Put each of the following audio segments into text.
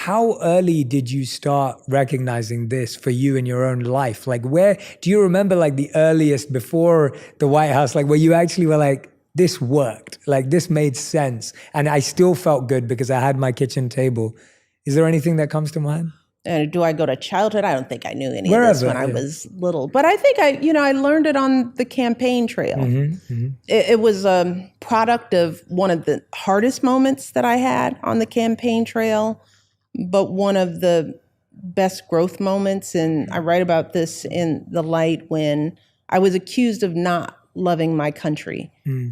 How early did you start recognizing this for you in your own life? Like, where do you remember like the earliest before the White House, like where you actually were like, this worked, like this made sense, and I still felt good because I had my kitchen table? Is there anything that comes to mind? And do I go to childhood? I don't think I knew any of Wherever, this when I was little, but I think I learned it on the campaign trail. It was a product of one of the hardest moments that I had on the campaign trail, but one of the best growth moments. And I write about this in The Light, when I was accused of not loving my country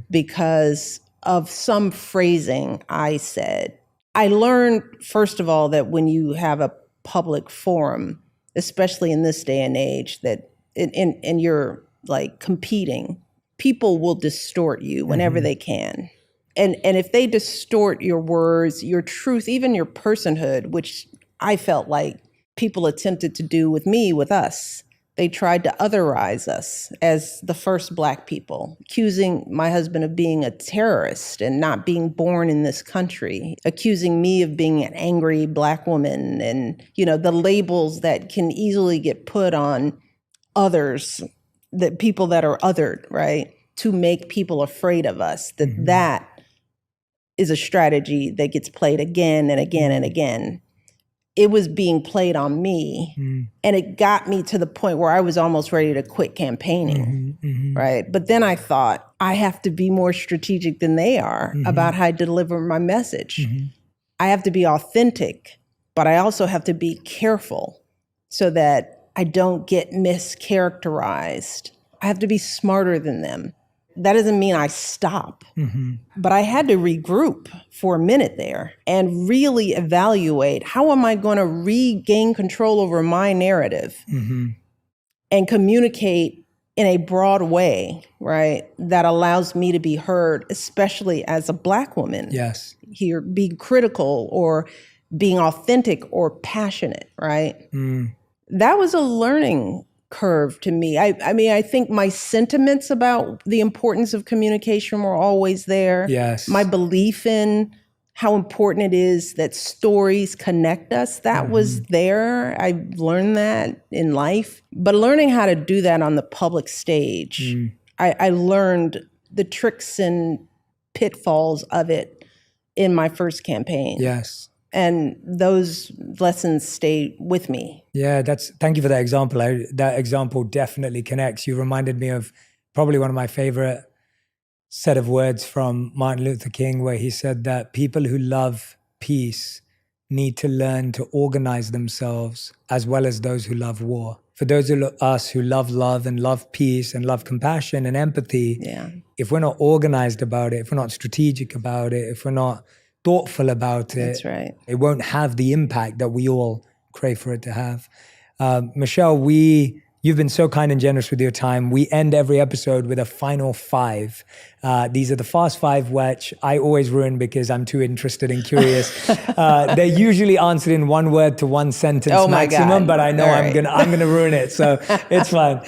because of some phrasing I said. I learned, first of all, that when you have a public forum, especially in this day and age, that and you're like competing, people will distort you whenever they can. And if they distort your words, your truth, even your personhood, which I felt like people attempted to do with me, with us. They tried to otherize us as the first Black people, accusing my husband of being a terrorist and not being born in this country, accusing me of being an angry Black woman, and, the labels that can easily get put on others, that people that are othered, right? To make people afraid of us, that is a strategy that gets played again and again and again. It was being played on me, and it got me to the point where I was almost ready to quit campaigning, right? But then I thought, I have to be more strategic than they are about how I deliver my message. I have to be authentic, but I also have to be careful so that I don't get mischaracterized. I have to be smarter than them. That doesn't mean I stop, but I had to regroup for a minute there and really evaluate, how am I going to regain control over my narrative and communicate in a broad way, right, that allows me to be heard, especially as a Black woman. Yes. Here, being critical or being authentic or passionate, right? That was a learning curve to me. I mean, I think my sentiments about the importance of communication were always there. Yes. My belief in how important it is that stories connect us, that was there. I learned that in life. But learning how to do that on the public stage, I learned the tricks and pitfalls of it in my first campaign. Yes. And those lessons stay with me. Yeah, thank you for that example. That example definitely connects. You reminded me of probably one of my favorite set of words from Martin Luther King, where he said that people who love peace need to learn to organize themselves as well as those who love war. For those of us who love love and love peace and love compassion and empathy, if we're not organized about it, if we're not strategic about it, if we're not thoughtful about it, that's right, it won't have the impact that we all crave for it to have. Michelle, you've been so kind and generous with your time. We end every episode with a final 5. These are the fast 5, which I always ruin because I'm too interested and curious. They're usually answered in 1 word to 1 sentence maximum, but I know I'm gonna ruin it, so it's fine.